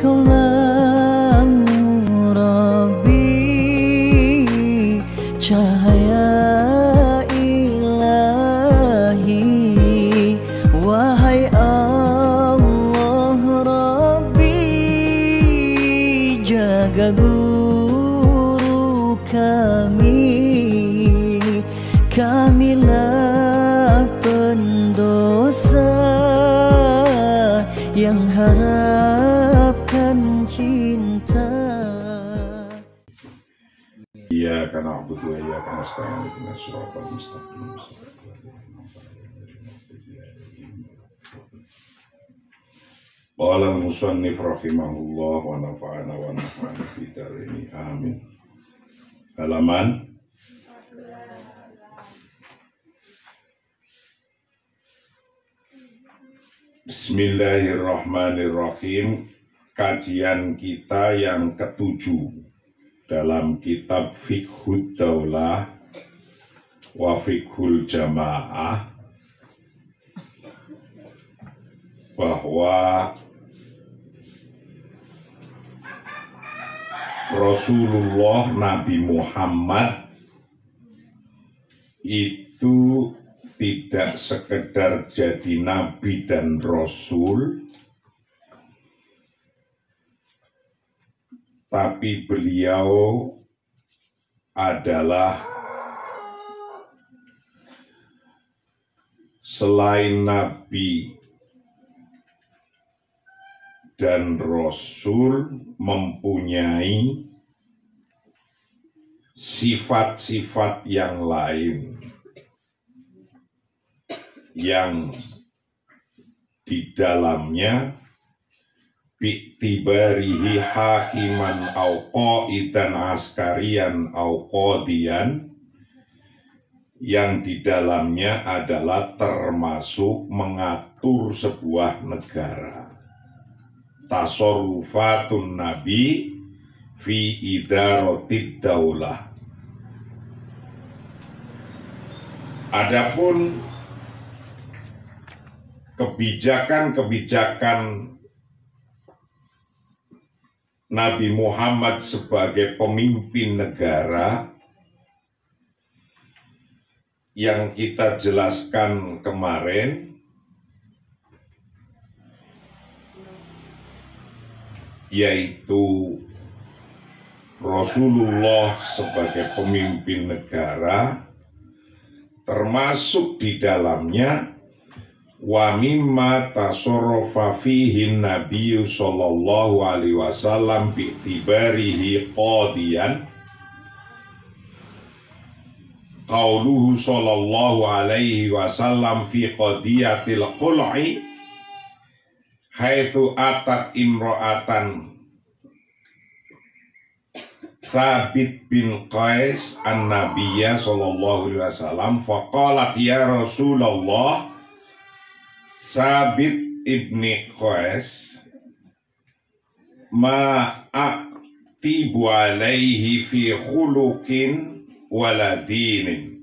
Kaulah Rabbi, cahaya ilahi. Wahai Allah Rabbi, jaga guru kami. Kamilah pendosa yang harapkan cinta. Iyyaka na'budu wa iyyaka nasta'in ihdinas siratal mustaqim. Qala al-musannif rahimahullah wa nafa'ana wa nafa'ana fi darini amin. Halaman Bismillahirrahmanirrahim. Kajian kita yang ketujuh dalam kitab Fiqhud Daulah wa Fiqhul Jamaah, bahwa Rasulullah Nabi Muhammad itu tidak sekedar jadi nabi dan rasul, tapi beliau adalah selain nabi dan rasul mempunyai sifat-sifat yang lain yang di dalamnya bi'tibarihi hakiman au qaidan askarian au qadian, yang di dalamnya adalah termasuk mengatur sebuah negara. Tasarrufatun nabi fi idaratid daulah. Adapun kebijakan-kebijakan Nabi Muhammad sebagai pemimpin negara yang kita jelaskan kemarin, yaitu Rasulullah sebagai pemimpin negara, termasuk di dalamnya wa mimma tasarrafa fihi nabiyyu sallallahu alaihi wasallam bi'tibarihi qadiyan qauluhu sallallahu alaihi wasallam fi qadiyatil khul'i haitsu atat imra'atan Thabit bin Qais an-nabiyya sallallahu alaihi wasallam faqalat ya Rasulullah. Thabit ibni Qais ma'aktibu alaihi fi khuluqin waladinin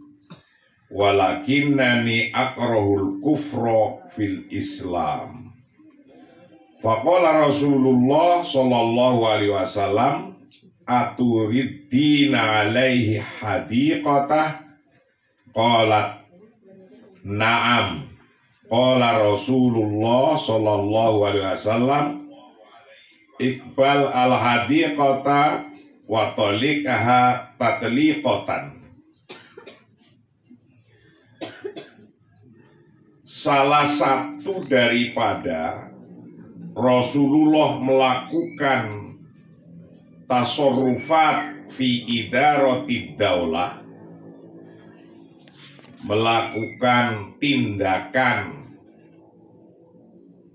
walakinnani akrahul kufra fil Islam. Faqala Rasulullah sallallahu alaihi wasallam aturiddina alaihi hadiqatah. Qalat na'am. Qala Rasulullah sallallahu alaihi wasallam iqbal al-hadiqata wa taliqaha tatliqatan. Salah satu daripada Rasulullah melakukan tasarrufat fi idaratid daulah, melakukan tindakan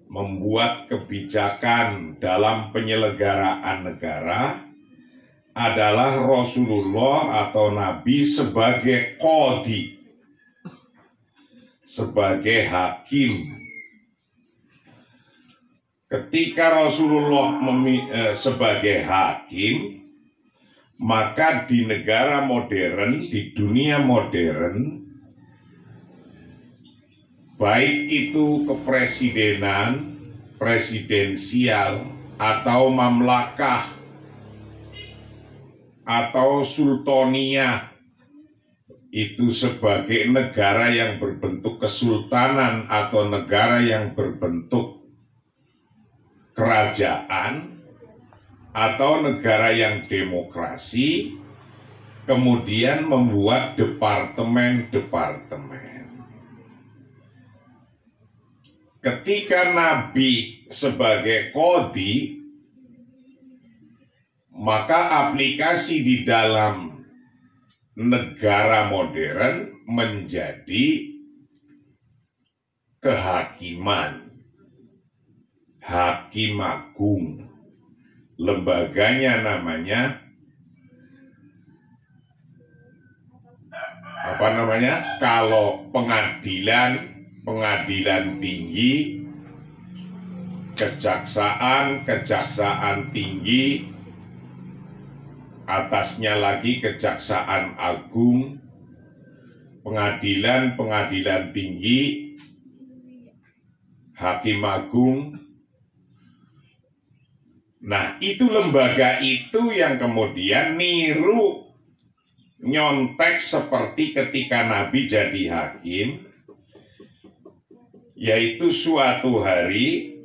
membuat kebijakan dalam penyelenggaraan negara, adalah Rasulullah atau Nabi sebagai qadi, sebagai hakim. Ketika Rasulullah sebagai hakim, maka di negara modern, di dunia modern, baik itu kepresidenan, presidensial, atau mamlakah atau sultaniyah, itu sebagai negara yang berbentuk kesultanan atau negara yang berbentuk kerajaan atau negara yang demokrasi, kemudian membuat departemen-departemen. Ketika Nabi sebagai qadhi, maka aplikasi di dalam negara modern menjadi kehakiman, hakim agung. Lembaganya namanya kalau pengadilan tinggi, kejaksaan tinggi, atasnya lagi kejaksaan agung, pengadilan tinggi, hakim agung. Nah, itu lembaga itu yang kemudian niru, nyontek seperti ketika Nabi jadi hakim, yaitu suatu hari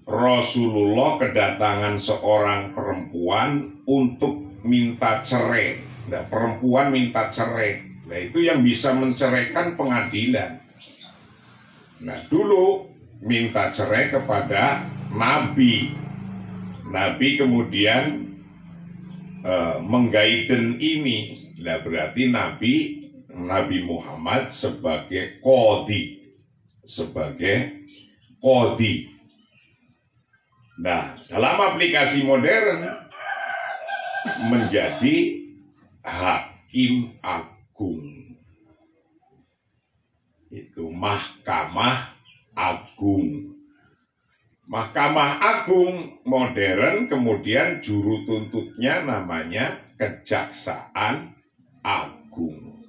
Rasulullah kedatangan seorang perempuan untuk minta cerai. Nah, perempuan minta cerai. Nah, itu yang bisa menceraikan pengadilan. Nah, dulu minta cerai kepada Nabi. Nabi kemudian menggaiden ini. Nah, berarti Nabi Muhammad sebagai qadhi. Nah, dalam aplikasi modern menjadi hakim agung. Itu Mahkamah Agung. Mahkamah Agung modern kemudian juru tuntutnya namanya Kejaksaan Agung.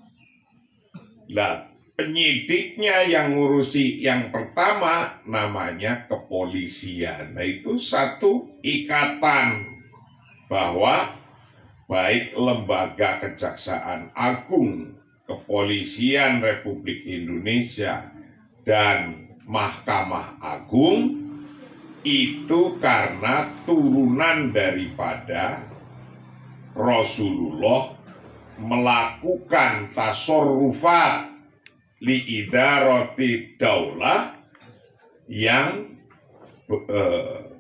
Nah, penyidiknya yang ngurusi yang pertama namanya kepolisian. Nah, itu satu ikatan bahwa baik lembaga Kejaksaan Agung, Kepolisian Republik Indonesia, dan Mahkamah Agung itu karena turunan daripada Rasulullah melakukan tasarrufat liidarati daulah yang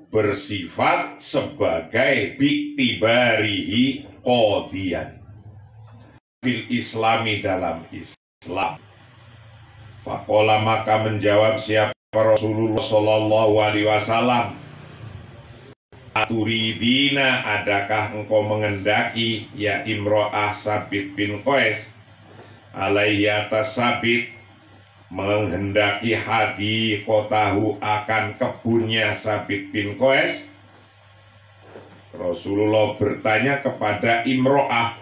bersifat sebagai biktibarihi qadiyan fil islami, dalam Islam. Faqala, maka menjawab siapa Rasulullah Shallallahu Alaihi Wasallam, aturidina, adakah engkau mengendaki ya imro'ah Sabit bin Qais, alaihi atas Sabit, menghendaki hadi kotahu, akan kebunnya Sabit bin Qais. Rasulullah bertanya kepada imro'ah.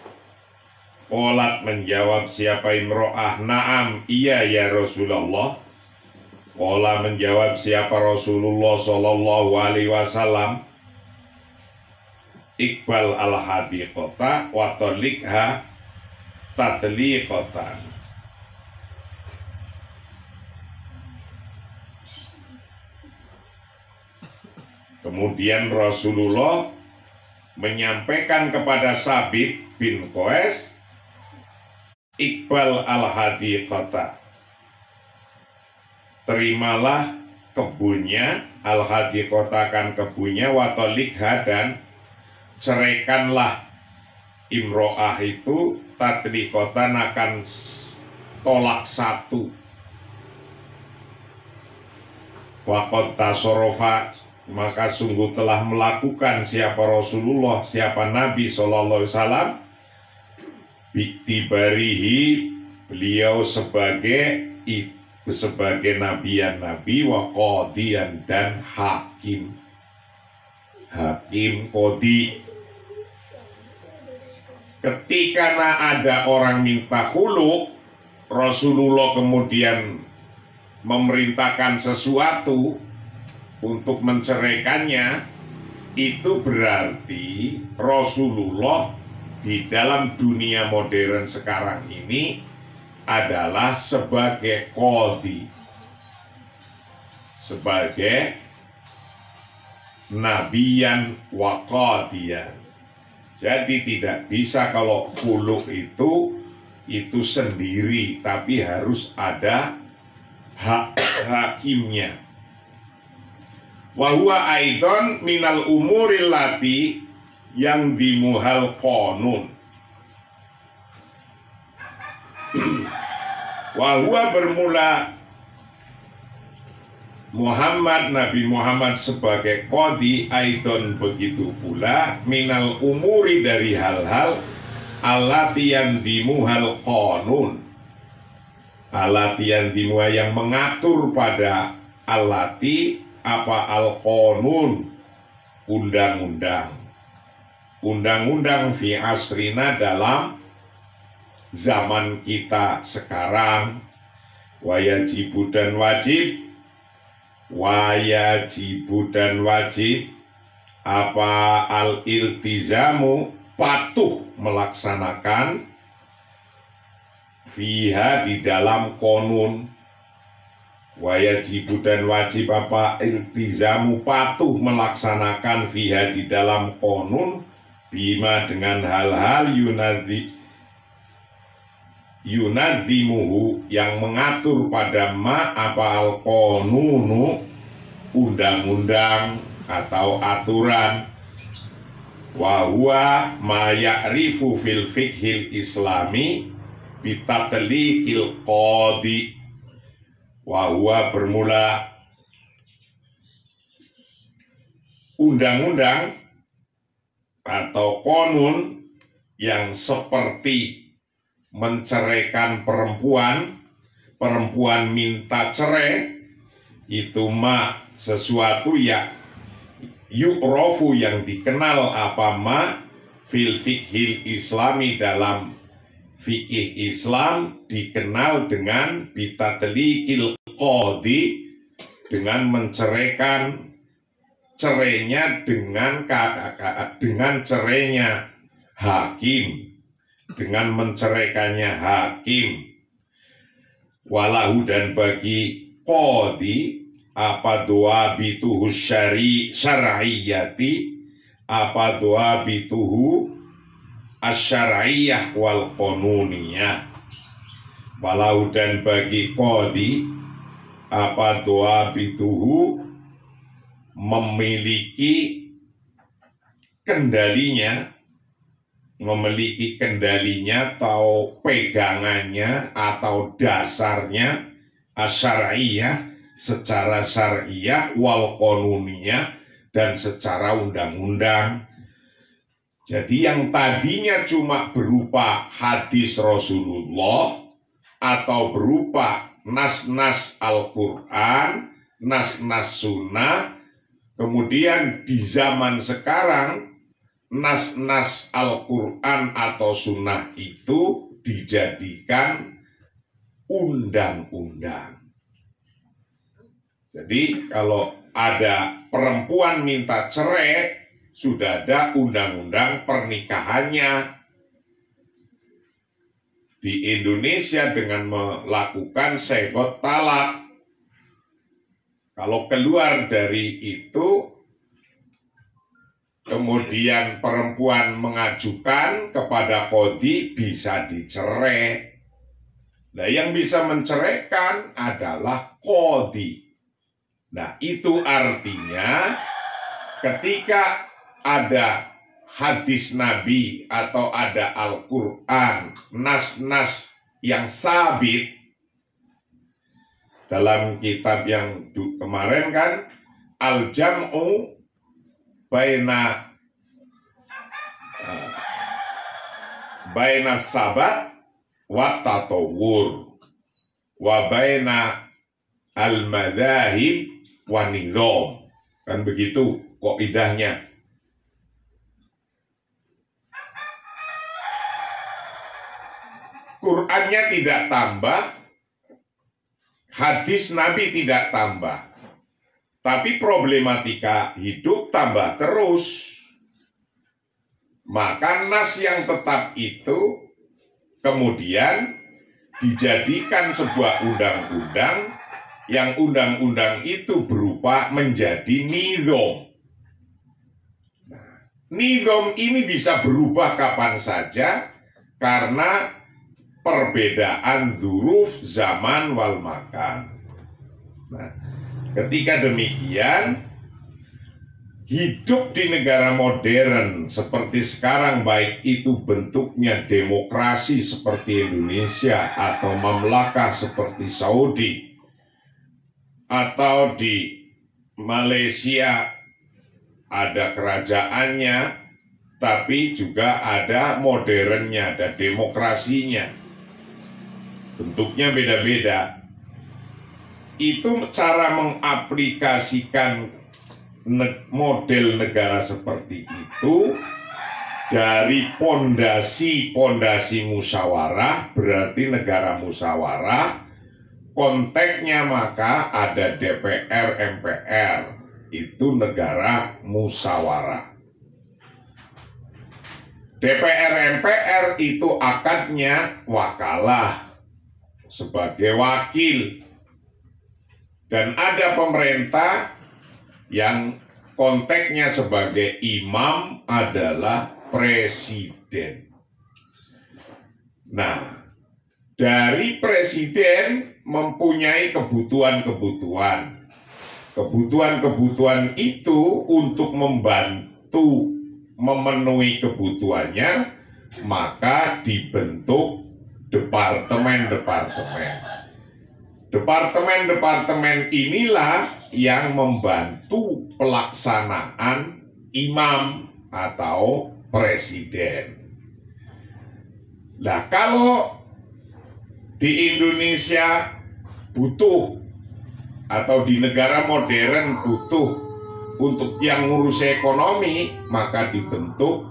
Qolat, menjawab siapa imro'ah, naam, iya ya Rasulullah. Qala, menjawab siapa Rasulullah Sallallahu Alaihi Wasallam, Iqbal al-hadiqata wa talikha tatliqatan. Kemudian Rasulullah menyampaikan kepada Sabit bin Qais, Iqbal al-hadiqata, terimalah kebunnya, al-hadiqata kan kebunnya, wa talikha, dan ceraikanlah imro'ah itu, tatliqatan akan tolak satu. Faqad tasarrafa, maka sungguh telah melakukan siapa Rasulullah, siapa Nabi Sallallahu Alaihi Wasallam, biktibarihi, beliau sebagai nabi wa qadiyan, dan hakim qadi. Ketika ada orang minta khulu, Rasulullah kemudian memerintahkan sesuatu untuk menceraikannya, itu berarti Rasulullah di dalam dunia modern sekarang ini adalah sebagai qadhi, sebagai nabiyan wa qadiyan. Jadi tidak bisa kalau khuluq itu sendiri, tapi harus ada hakimnya. Wa huwa aidan minal umuril lati yang dimuhal qanun. Wa huwa bermula Nabi Muhammad sebagai qadhi aidon begitu pula minal umuri dari hal-hal allati yang dimuhal qanun, allati yang dimuha yang mengatur pada allati apa al-qanun, undang-undang fi asrina dalam zaman kita sekarang. Wajibu dan wajib apa al-iltizamu patuh melaksanakan fiha di dalam konun. Wajibu dan wajib apa iltizamu patuh melaksanakan fiha di dalam konun bima dengan hal-hal yunadimuhu yang mengatur pada ma apa al-qanunu undang-undang atau aturan. Wa huwa ma ya'rifu fil fiqhil islami bitatliqil qadhi. Wa huwa bermula undang-undang atau konun yang seperti menceraikan perempuan minta cerai, itu ma sesuatu ya yu'rofu yang dikenal apa ma fil fiqhil islami dalam fikih Islam dikenal dengan bitatliqil qadhi, dengan menceraikan cerainya dengan cerainya hakim, dengan menceraikannya hakim. Walahu dan bagi qadhi apa doa bituhu syar'iyyati apa doa bituhu asyariyah wal qanuniyah. Walau dan bagi qadhi apa doa bituhu memiliki kendalinya atau pegangannya atau dasarnya asyariyah secara syariah wal qanuniyah dan secara undang-undang. Jadi yang tadinya cuma berupa hadis Rasulullah atau berupa nas-nas Al-Quran, nas-nas sunnah, kemudian di zaman sekarang nas-nas Al-Quran atau sunnah itu dijadikan undang-undang. Jadi kalau ada perempuan minta cerai, sudah ada undang-undang pernikahannya. Di Indonesia dengan melakukan segot talak, kalau keluar dari itu, kemudian perempuan mengajukan kepada qadhi bisa dicerai. Nah, yang bisa menceraikan adalah qadhi. Nah, itu artinya ketika ada hadis Nabi atau ada Al-Quran, nas-nas yang sabit dalam kitab yang kemarin kan, al-jam'u baina sabat wa tatawur wa baina al-madzahib wa nizam, kan begitu kaidahnya. Qur'annya tidak tambah, hadis Nabi tidak tambah, Tapi problematika hidup tambah terus. Maka nas yang tetap itu kemudian dijadikan sebuah undang-undang, yang undang-undang itu berupa menjadi nizam. Nizam ini bisa berubah kapan saja karena perbedaan dzuruf, zaman, wal makan. Nah, ketika demikian, hidup di negara modern seperti sekarang, baik itu bentuknya demokrasi seperti Indonesia atau mamlakah seperti Saudi, atau di Malaysia ada kerajaannya, tapi juga ada modernnya, ada demokrasinya. Bentuknya beda-beda. Itu cara mengaplikasikan model negara seperti itu dari pondasi musyawarah, berarti negara musyawarah. Konteksnya maka ada DPR, MPR, itu negara musyawarah. DPR, MPR itu akadnya wakalah sebagai wakil. Dan ada pemerintah yang konteksnya sebagai imam adalah presiden. Nah, dari presiden mempunyai kebutuhan-kebutuhan. Kebutuhan-kebutuhan itu untuk membantu memenuhi kebutuhannya, maka dibentuk departemen-departemen. Departemen-departemen inilah yang membantu pelaksanaan imam atau presiden. Nah, kalau di Indonesia butuh atau di negara modern butuh untuk yang ngurus ekonomi, maka dibentuk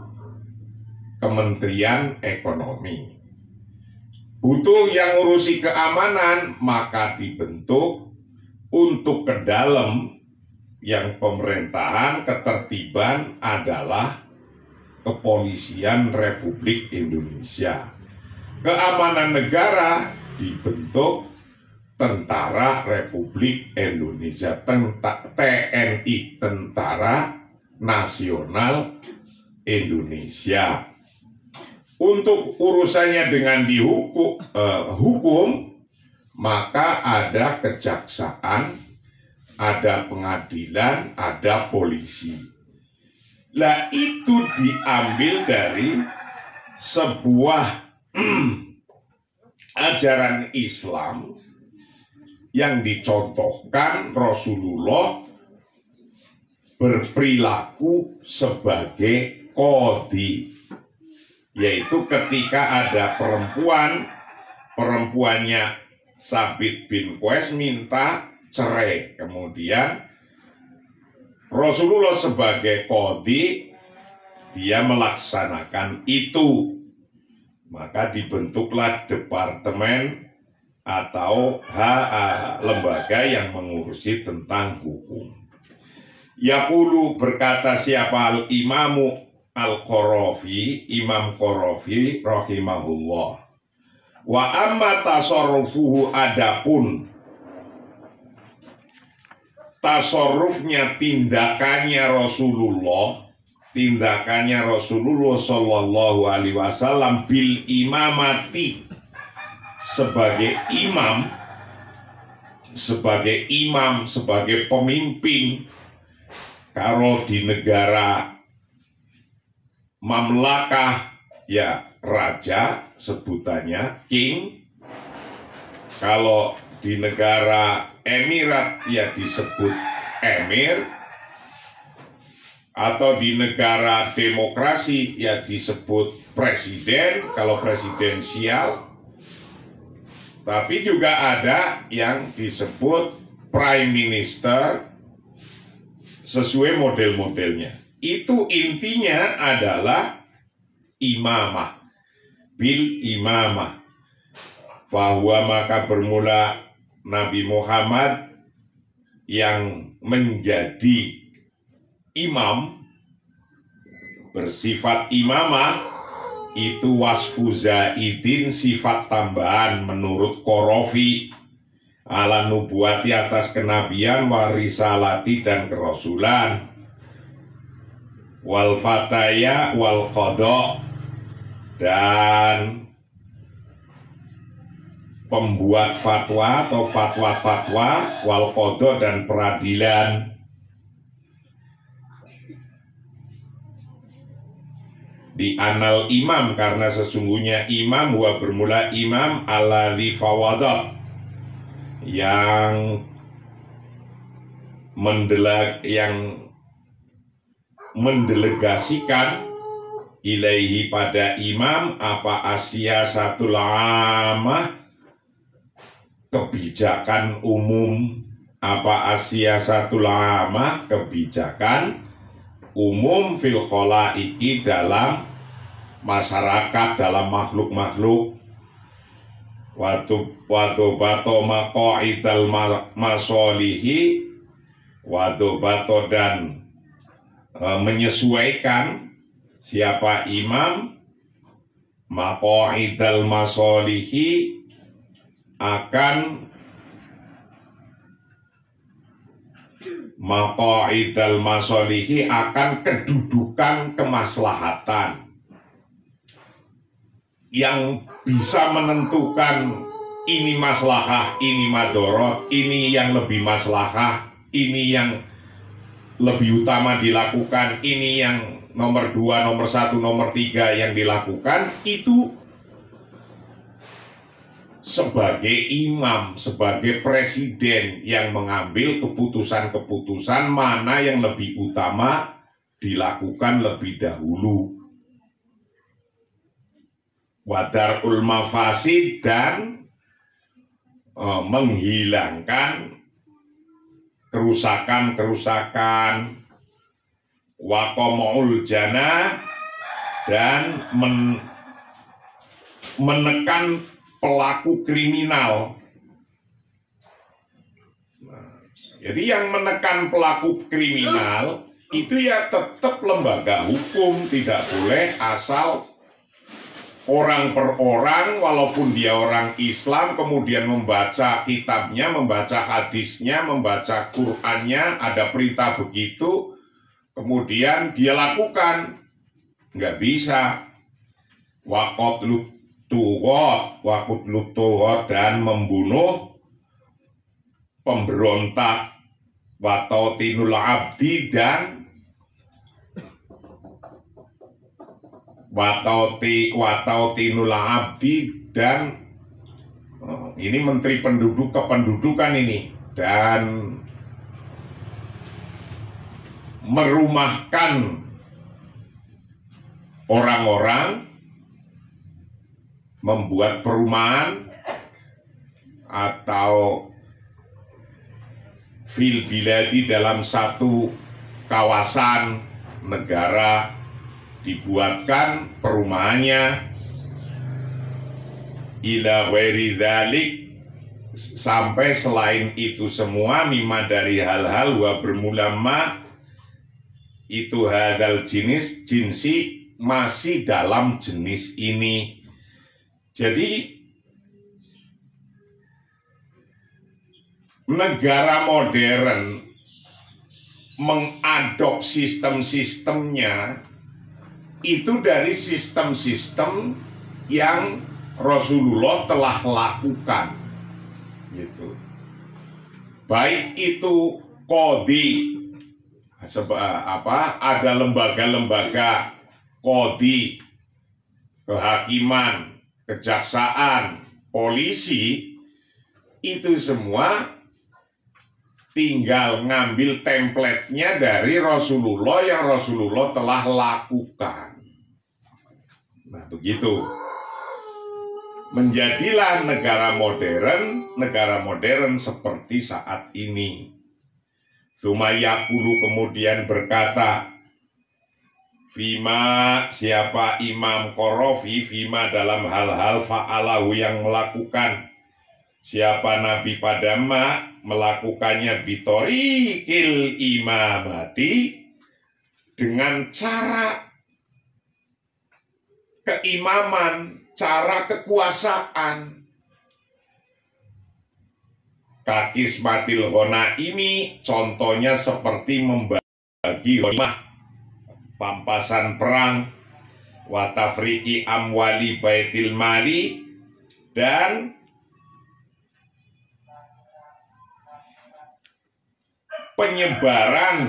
Kementerian Ekonomi. Butuh yang ngurusi keamanan, maka dibentuk untuk ke dalam yang pemerintahan ketertiban adalah Kepolisian Republik Indonesia. Keamanan negara dibentuk Tentara Republik Indonesia, TNI, Tentara Nasional Indonesia. Untuk urusannya dengan hukum, maka ada kejaksaan, ada pengadilan, ada polisi. Lah itu diambil dari sebuah ajaran Islam yang dicontohkan Rasulullah berperilaku sebagai qadhi. Yaitu ketika ada perempuannya Sabit bin Qais minta cerai. Kemudian Rasulullah sebagai qadhi, dia melaksanakan itu. Maka dibentuklah departemen atau lembaga yang mengurusi tentang hukum. Yaqulu, berkata siapa al-imamu Al-Qarafi, Imam Qarafi rahimahullah. Wa amma tasarrufuhu, adapun tasarrufnya, tindakannya Rasulullah sallallahu alaihi wasallam bil imamati, sebagai pemimpin. Kalau di negara mamlakah ya raja, sebutannya king. Kalau di negara emirat ya disebut emir. Atau di negara demokrasi ya disebut presiden, kalau presidensial. Tapi juga ada yang disebut prime minister, sesuai model-modelnya. Itu intinya adalah imamah, bil imamah. Fahuwa, maka bermula Nabi Muhammad yang menjadi imam, bersifat imamah, itu wasfu zaidin, sifat tambahan menurut Qorofi, ala nubuati atas kenabian, warisalati dan kerasulan, wal fataya wal qadha, dan pembuat fatwa atau fatwa-fatwa, wal qadha dan peradilan. Di anal imam, karena sesungguhnya imam wa bermula imam alladzi fawadat, yang mendelegasikan ilaihi pada imam apa asyiasatul amah, kebijakan umum, apa asyiasatul amah, kebijakan umum fil khalaiki, dalam masyarakat, dalam makhluk-makhluk. Wadobato maqaidal masolihi, wadobato dan menyesuaikan siapa imam maqaidal masolihi, akan maqaidal masolihi, akan kedudukan kemaslahatan yang bisa menentukan ini maslahah, ini madorot, ini yang lebih maslahah, ini yang lebih utama dilakukan, ini yang nomor 2, nomor 1, nomor 3 yang dilakukan. Itu sebagai imam, sebagai presiden yang mengambil keputusan-keputusan mana yang lebih utama dilakukan lebih dahulu. Wadarul mafasid, dan menghilangkan kerusakan-kerusakan. Waqama'ul jana, dan menekan pelaku kriminal. Jadi yang menekan pelaku kriminal itu ya tetap lembaga hukum, tidak boleh asal orang per orang, walaupun dia orang Islam, kemudian membaca kitabnya, membaca hadisnya, membaca Qur'annya, ada perintah begitu, kemudian dia lakukan. Nggak bisa. Waqtlut dan membunuh pemberontak, watautinul abdi, dan watautinul abdi, dan ini Menteri Penduduk Kependudukan ini, dan merumahkan orang-orang, membuat perumahan atau fil biladi, dalam satu kawasan negara dibuatkan perumahannya, ila ghairi dzalik, sampai selain itu semua, mimma dari hal-hal, wa bermula ma, itu hadal jenis, jinsi, masih dalam jenis ini. Jadi negara modern mengadop sistem-sistemnya itu dari sistem-sistem yang Rasulullah telah lakukan, gitu. Baik itu qadhi, ada lembaga-lembaga qadhi, kehakiman, kejaksaan, polisi, itu semua tinggal ngambil template-nya dari Rasulullah yang Rasulullah telah lakukan. Nah, begitu. Menjadilah negara modern seperti saat ini. Sumayyaqulu, kemudian berkata, Fima, siapa Imam Qorofi, Fima dalam hal-hal fa'alahu yang melakukan, Siapa nabi pada melakukannya bitorikil imamati, dengan cara keimaman, cara kekuasaan. Kakismatil ghona ini contohnya seperti membagi ghanimah, pampasan perang, watafriki amwali baitil mali, dan penyebaran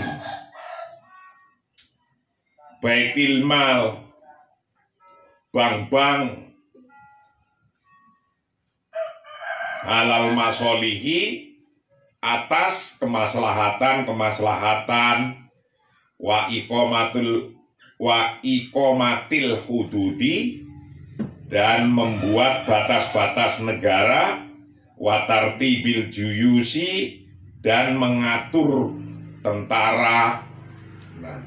baitil mal, bank-bank halal masolihi atas kemaslahatan wa ikomatil hududi, dan membuat batas-batas negara, wa tartibil juyusi, dan mengatur tentara. Nah,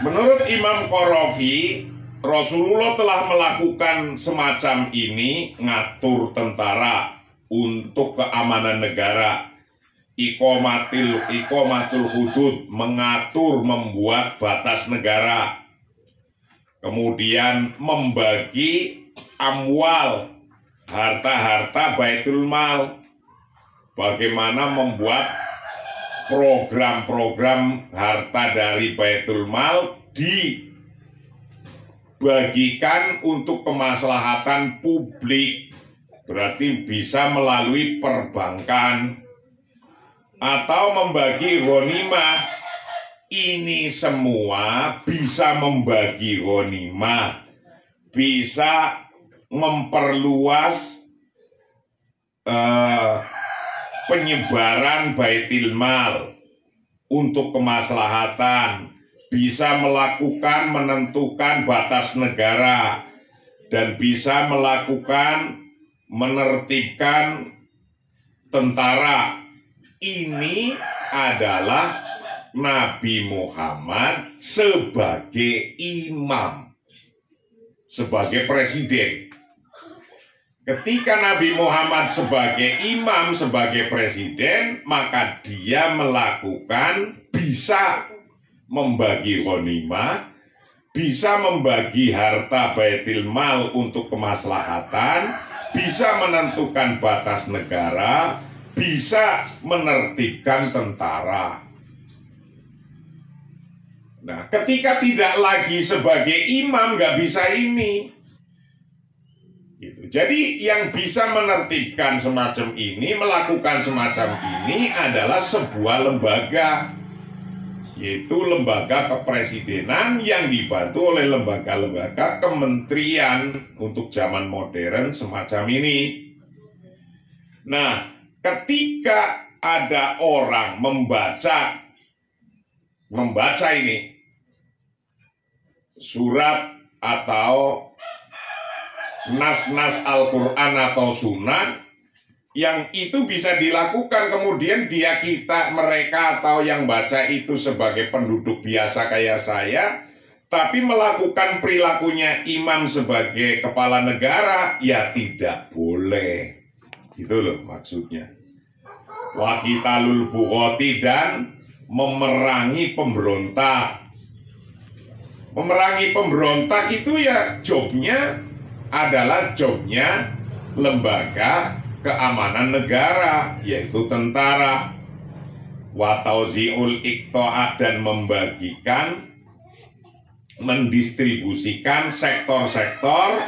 menurut Imam Qarafi, Rasulullah telah melakukan semacam ini, ngatur tentara untuk keamanan negara, ikomatul hudud, mengatur, membuat batas negara, kemudian membagi amwal, harta-harta baitul mal, bagaimana membuat program-program harta dari baitul mal dibagikan untuk kemaslahatan publik, berarti bisa melalui perbankan atau membagi ghanimah. Ini semua bisa membagi ghanimah, bisa memperluas penyebaran baitil mal untuk kemaslahatan, bisa melakukan menentukan batas negara, dan bisa melakukan menertibkan tentara. Ini adalah Nabi Muhammad sebagai imam, sebagai presiden. Ketika Nabi Muhammad sebagai imam, sebagai presiden, maka dia melakukan, bisa membagi ghanimah, bisa membagi harta baitil mal untuk kemaslahatan, bisa menentukan batas negara, bisa menertibkan tentara. Nah, ketika tidak lagi sebagai imam, nggak bisa ini. Gitu. Jadi yang bisa menertibkan semacam ini, melakukan semacam ini adalah sebuah lembaga, yaitu lembaga kepresidenan yang dibantu oleh lembaga-lembaga kementerian untuk zaman modern semacam ini. Nah, ketika ada orang membaca ini surat atau nas-nas Al-Quran atau sunnah, yang itu bisa dilakukan, kemudian mereka atau yang baca itu sebagai penduduk biasa kayak saya, tapi melakukan perilakunya imam sebagai kepala negara, ya tidak boleh. Itu loh maksudnya. Waqitalul bughati, dan memerangi pemberontak. Memerangi pemberontak itu ya adalah jobnya lembaga keamanan negara, yaitu tentara. Wa tauzi'ul iqta'at, dan membagikan, mendistribusikan sektor-sektor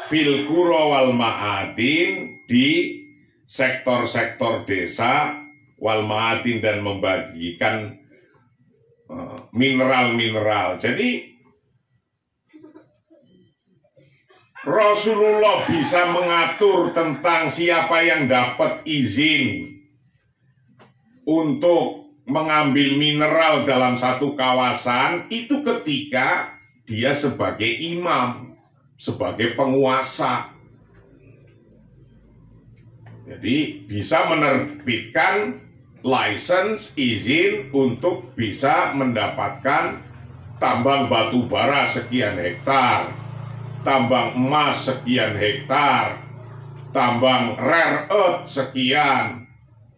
fil qura wal ma'adin, di sektor-sektor desa, wal ma'adin, dan membagikan mineral-mineral. Jadi Rasulullah bisa mengatur tentang siapa yang dapat izin untuk mengambil mineral dalam satu kawasan, itu ketika dia sebagai imam, sebagai penguasa. Jadi bisa menerbitkan license, izin untuk bisa mendapatkan tambang batu bara sekian hektar, tambang emas sekian hektar, tambang rare earth sekian,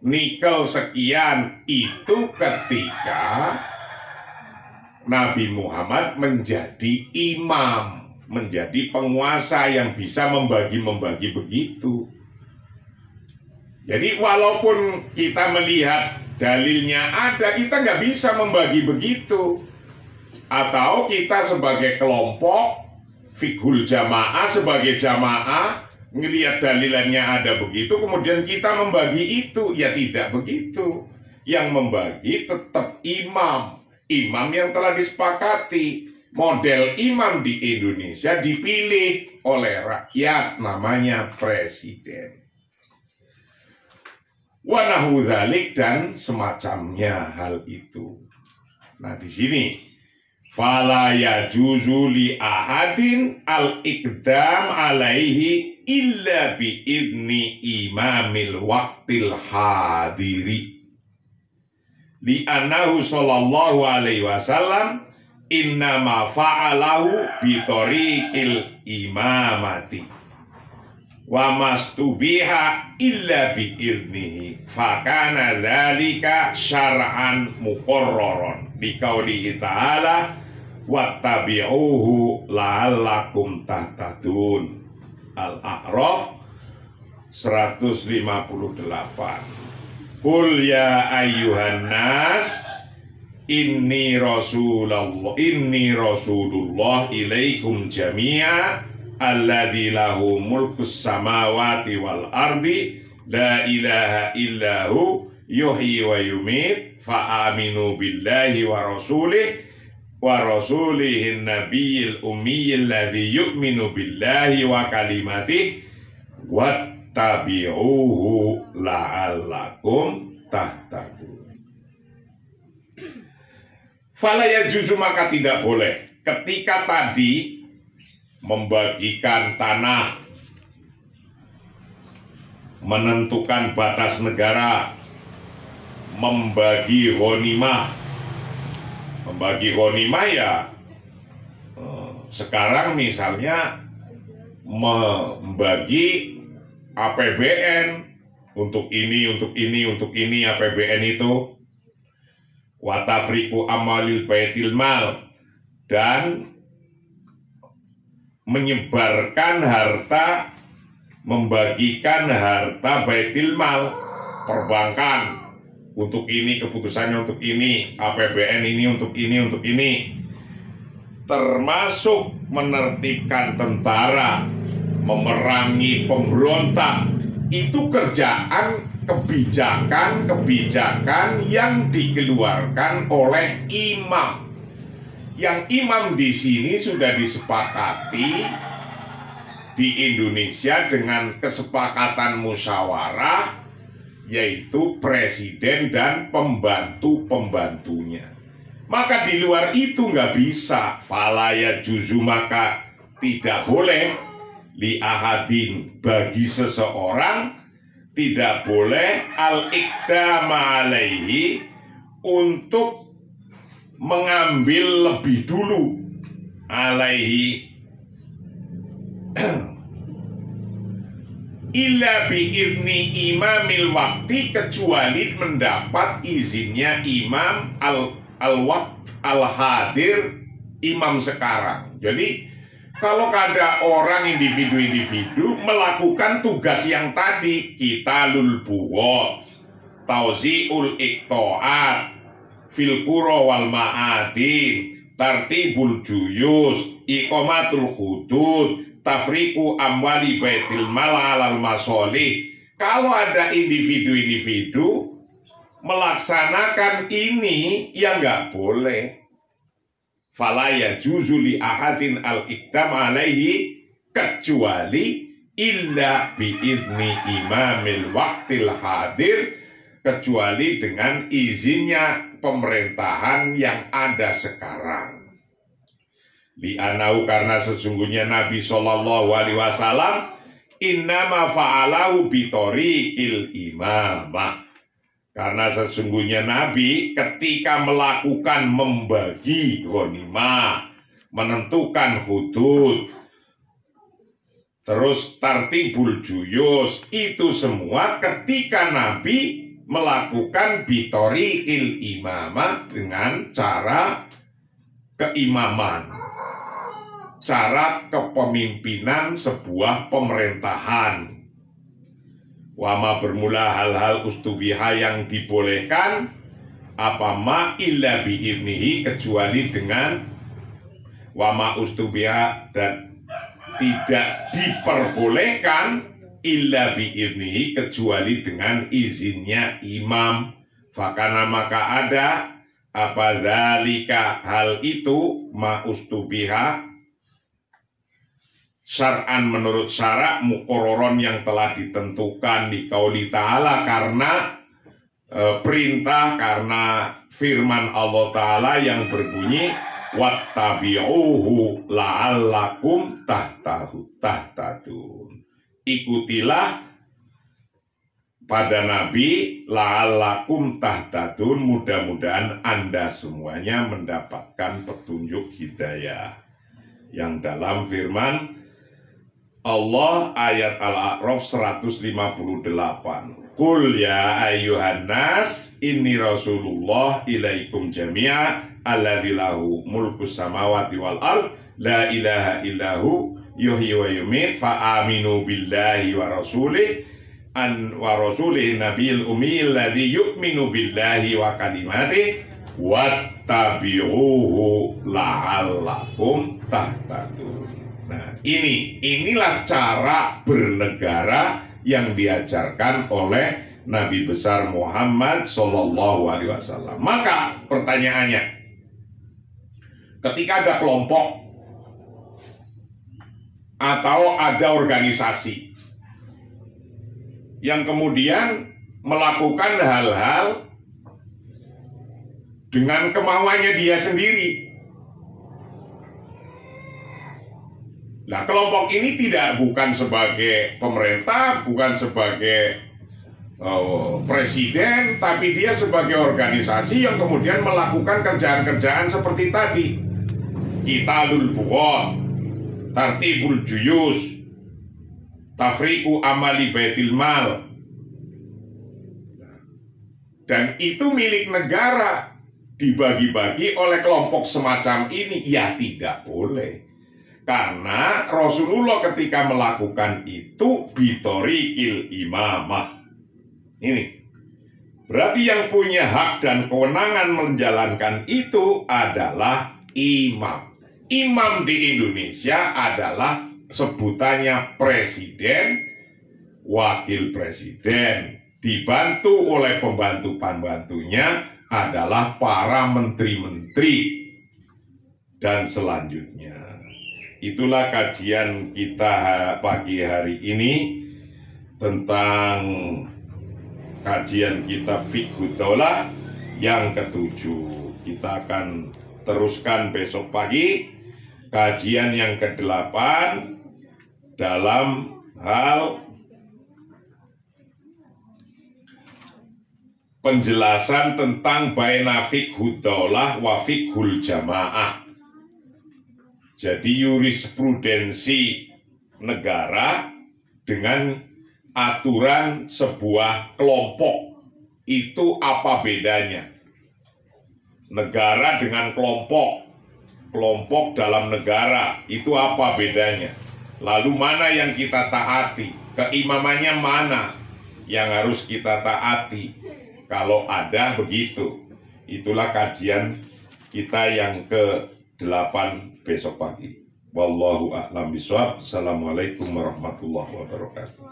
nikel sekian, itu ketika Nabi Muhammad menjadi imam, menjadi penguasa yang bisa membagi-membagi begitu. Jadi walaupun kita melihat dalilnya ada, kita nggak bisa membagi begitu. Atau kita sebagai kelompok, fikhul jamaah sebagai jamaah, ngelihat dalilannya ada begitu, kemudian kita membagi itu. Ya tidak begitu. Yang membagi tetap imam. Imam yang telah disepakati. Model imam di Indonesia dipilih oleh rakyat, namanya presiden. Wa nahu dzalik, dan semacamnya hal itu. Nah di sini fala yajuzu li ahadin al-iqdam alaihi illa bi idni imamil waqtil hadiri. Li annahu sallallahu alaihi wasallam innama fa'alahu bi tariqil imamati wa mastubiha illa bi idnihi fakana dzalika syar'an muqarraran bi qaulihi ta'ala wattabi'uhu la'allakum tahtadun. Al-A'raf 158. Qul ya ayyuhan nas inni rasulullah ilaikum jami'a alladzi lahu mulkus samawati wal ardi la ilaha illahu yuhyi wa yumit fa aminu billahi wa rasulihin nabiyil ummiyil ladzi yu'minu billahi wa kalimatihi wattabi'uhu la'allakum tahtadun. Fala yajuzu, maka tidak boleh ketika tadi membagikan tanah, menentukan batas negara, membagi ghanimah. Membagi ghanimah ya sekarang misalnya membagi APBN untuk ini APBN itu watafriku amalil baitil mal, dan menyebarkan harta, membagikan harta baitil mal, perbankan untuk ini, keputusannya untuk ini, APBN ini untuk ini, termasuk menertibkan tentara, memerangi pemberontak. Itu kerjaan kebijakan yang dikeluarkan oleh imam. Yang imam di sini sudah disepakati di Indonesia dengan kesepakatan musyawarah, yaitu presiden dan pembantu-pembantunya. Maka di luar itu nggak bisa. Fala yajuzu, maka tidak boleh li ahadin, bagi seseorang tidak boleh al-iqdam alaihi, untuk mengambil lebih dulu alaihi illa bi idni imamil waqti, kecuali mendapat izinnya imam al-waqt al-hadir, imam sekarang. Jadi kalau ada orang individu-individu melakukan tugas yang tadi, qitalul bughot, tauzi'ul iqto'at, fil qura wal ma'adin, tartibul juyus, iqamatul hudud, tafriqu amwali baitil mal alal masolih. Kalau ada individu-individu melaksanakan ini, ya nggak boleh. Fala yajuzu li ahadin al-iqdam alaihi, kecuali illa biidni imamil waqtil hadir, kecuali dengan izinnya pemerintahan yang ada sekarang. Li'anau, karena sesungguhnya Nabi Shallallahu Alaihi Wasallam innama fa'alahu bitoriqil imamah, karena sesungguhnya Nabi ketika melakukan membagi ghanimah, menentukan hudud, terus tartibul juyus, itu semua ketika Nabi melakukan bitoriqil imamah dengan cara keimaman, cara kepemimpinan sebuah pemerintahan. Wama bermula hal-hal ustubiha yang dibolehkan, apa ma illa bi'idnihi, kecuali dengan wama ustubiha, dan tidak diperbolehkan illa bi'idnihi, kecuali dengan izinnya imam. Fakana, maka ada apa dzalika, hal itu ma ustubiha syar'an, menurut syarak, muqarraron, yang telah ditentukan di qauli ta'ala, karena perintah, karena firman Allah Ta'ala yang berbunyi wattabi'uhu la'allakum tahtadun. Ikutilah pada Nabi la'allakum tahtadun, mudah-mudahan Anda semuanya mendapatkan petunjuk hidayah. Yang dalam firman Allah ayat Al-A'raf 158, Qul ya ayyuhan nas inni rasulullah ilaikum jami'a alladzi lahu mulkus samawati wal ard la ilaha illahu yuhyi wa yumit fa aminu billahi wa rasulih nabiyil ummi alladzi yu'minu billahi wa kalimatihi wattabi'uhu la'allakum tahtadun. Nah, inilah cara bernegara yang diajarkan oleh Nabi besar Muhammad Sallallahu Alaihi Wasallam. Maka pertanyaannya, ketika ada kelompok atau ada organisasi yang kemudian melakukan hal-hal dengan kemauannya dia sendiri, nah, kelompok ini bukan sebagai pemerintah, bukan sebagai presiden, tapi dia sebagai organisasi yang kemudian melakukan kerjaan-kerjaan seperti tadi. Qitalul bughat, tartibul juyus, tafriqu amali baitil mal. Dan itu milik negara, dibagi-bagi oleh kelompok semacam ini, ya tidak boleh. Karena Rasulullah ketika melakukan itu bitoriqil imamah. Ini berarti yang punya hak dan kewenangan menjalankan itu adalah imam. Imam di Indonesia adalah sebutannya presiden, wakil presiden, dibantu oleh pembantu-pembantunya adalah para menteri-menteri dan selanjutnya. Itulah kajian kita pagi hari ini tentang kajian kitab Fiqhud Daulah yang ke-7. Kita akan teruskan besok pagi kajian yang ke-8 dalam hal penjelasan tentang baina fiqhud daulah wa fiqhul jamaah. Jadi jurisprudensi negara dengan aturan sebuah kelompok, itu apa bedanya? Negara dengan kelompok, kelompok dalam negara, itu apa bedanya? Lalu mana yang kita taati? Keimamannya mana yang harus kita taati? Kalau ada begitu, itulah kajian kita yang ke-8 besok pagi. Wallahu a'lam bishawab. Assalamualaikum warahmatullahi wabarakatuh.